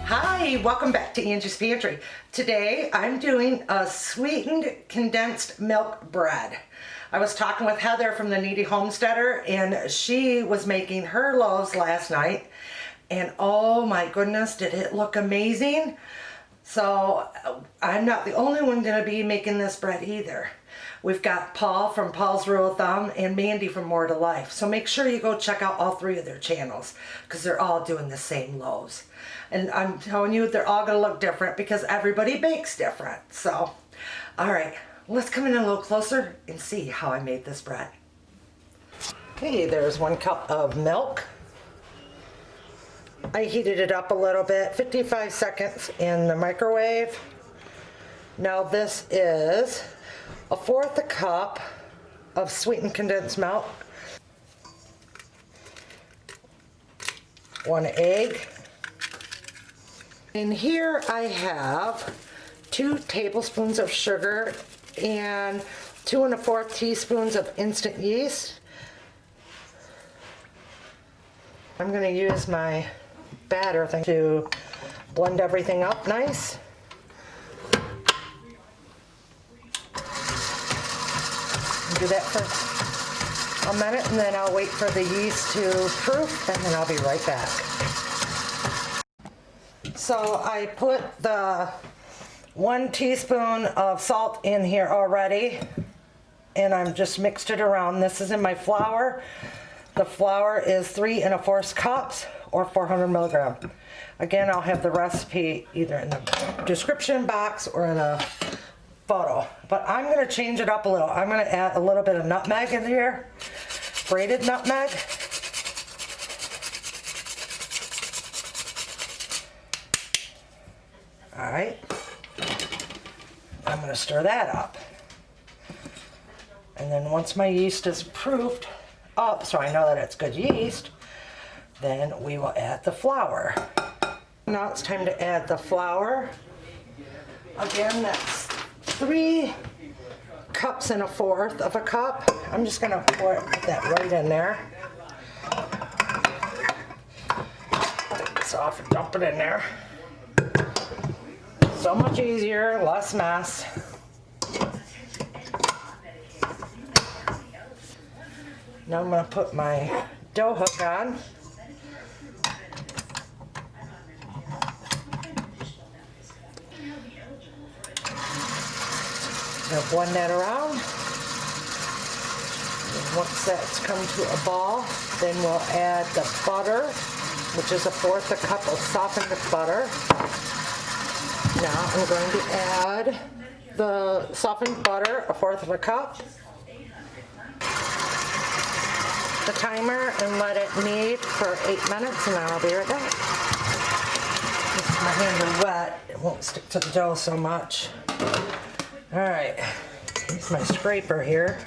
Hi, welcome back to Angie's Pantry. Today I'm doing a sweetened condensed milk bread. I was talking with Heather from the Kneady Homesteader and she was making her loaves last night and oh my goodness, did it look amazing. So I'm not the only one going to be making this bread either. We've got Paul from Paul's Rule of Thumb and Mandy from More to Life. So make sure you go check out all three of their channels because they're all doing the same loaves. And I'm telling you, they're all going to look different because everybody bakes different. So, all right, let's come in a little closer and see how I made this bread. Okay, there's 1 cup of milk. I heated it up a little bit, 55 seconds in the microwave. Now this is 1/4 cup of sweetened condensed milk, 1 egg, and here I have 2 tablespoons of sugar and 2 1/4 teaspoons of instant yeast. I'm going to use my batter thing to blend everything up nice. Do that for a minute and then I'll wait for the yeast to proof and then I'll be right back. So I put the 1 teaspoon of salt in here already and I'm just mixed it around. This is in my flour. The flour is 3 1/4 cups or 400 milligrams. Again, I'll have the recipe either in the description box or in a photo, but I'm going to change it up a little. I'm going to add a little bit of nutmeg in here, grated nutmeg. All right, I'm going to stir that up. And then once my yeast is proofed up, so I know that it's good yeast, then we will add the flour. Now it's time to add the flour. Again, that's 3 cups and 1/4 of a cup. I'm just going to put that right in there. Take this off and dump it in there. So much easier, less mess. Now I'm going to put my dough hook on. Now blend that around. And once that's come to a ball, then we'll add the butter, which is 1/4 cup of softened butter. Now I'm going to add the softened butter, 1/4 cup. The timer and let it knead for 8 minutes and then I'll be right back. My hands are wet, it won't stick to the dough so much. Alright, here's my scraper here.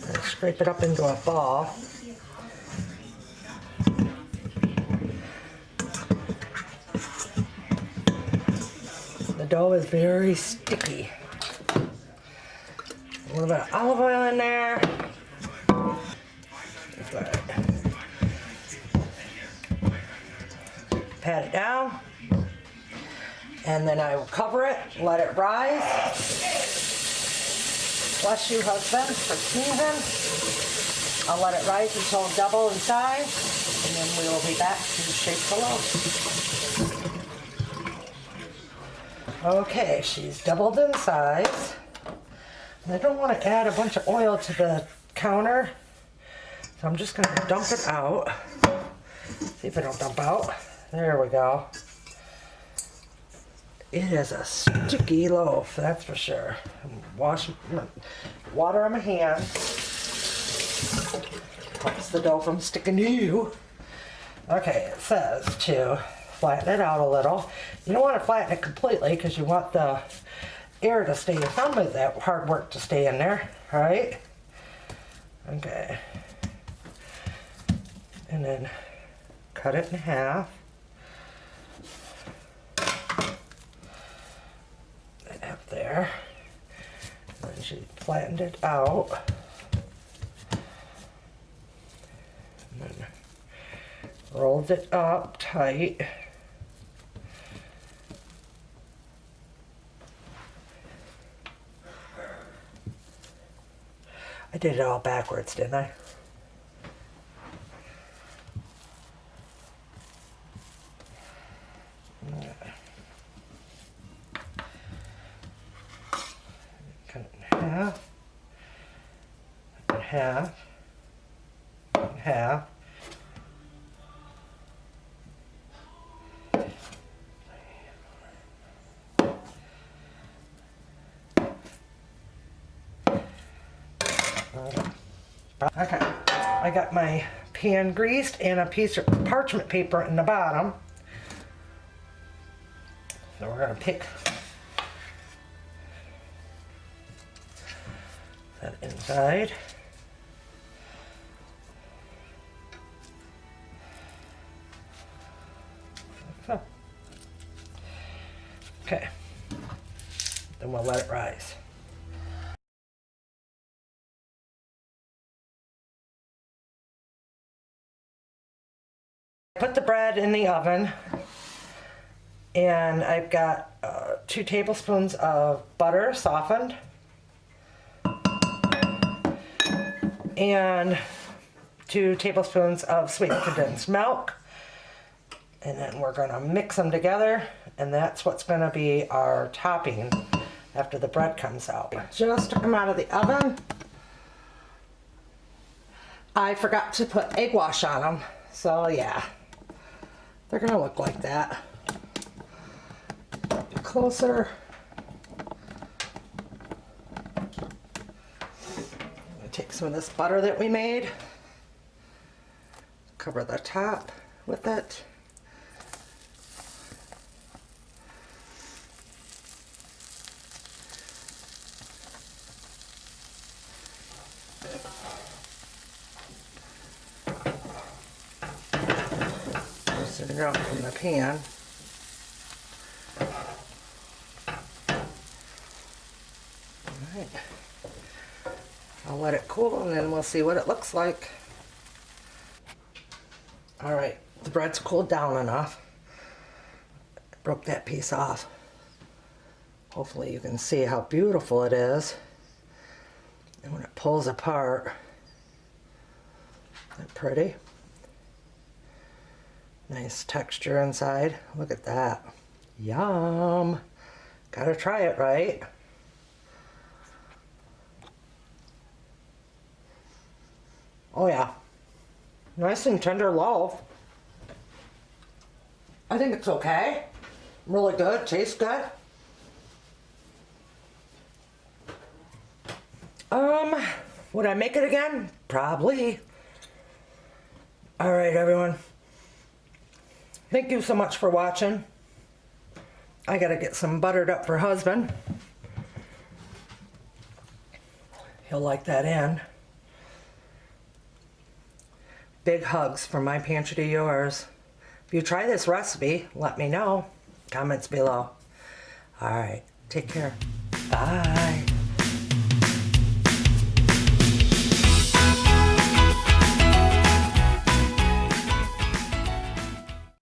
I scrape it up into a ball. The dough is very sticky. A little bit of olive oil in there. Pat it down. And then I will cover it, let it rise. Bless you, husband, for sneezing. I'll let it rise until double in size. And then we will be back to shape the loaf. Okay, she's doubled in size. I don't want to add a bunch of oil to the counter, so I'm just going to dump it out. See if it'll dump out. There we go. It is a sticky loaf, that's for sure. Wash water on my hand. Helps the dough from sticking to you. Okay, it says to flatten it out a little. You don't want to flatten it completely because you want the air to stay, some of that hard work to stay in there, all right? Okay. And then cut it in half. Up there. And then she flattened it out. And then Rolled it up tight. I did it all backwards, didn't I? Cut it in half, and half, and half. Okay, I got my pan greased and a piece of parchment paper in the bottom. So we're gonna pick that inside. So. Okay, then we'll let it rise. Put the bread in the oven, and I've got 2 tablespoons of butter softened and 2 tablespoons of sweetened condensed milk, and then we're going to mix them together, and that's what's going to be our topping after the bread comes out. Just took them out of the oven. I forgot to put egg wash on them, so yeah. They're gonna look like that. Closer. I'm gonna take some of this butter that we made, cover the top with it. Set it out from the pan. Alright. I'll let it cool and then we'll see what it looks like. Alright, the bread's cooled down enough. Broke that piece off. Hopefully you can see how beautiful it is. And when it pulls apart, isn't that pretty? Nice texture inside. Look at that. Yum. Gotta try it, right? Oh yeah. Nice and tender loaf. I think it's okay. Really good. Tastes good. Would I make it again? Probably. All right, everyone. Thank you so much for watching. I gotta get some buttered up for husband. He'll like that in. Big hugs from my pantry to yours. If you try this recipe, let me know. Comments below. All right, take care. Bye.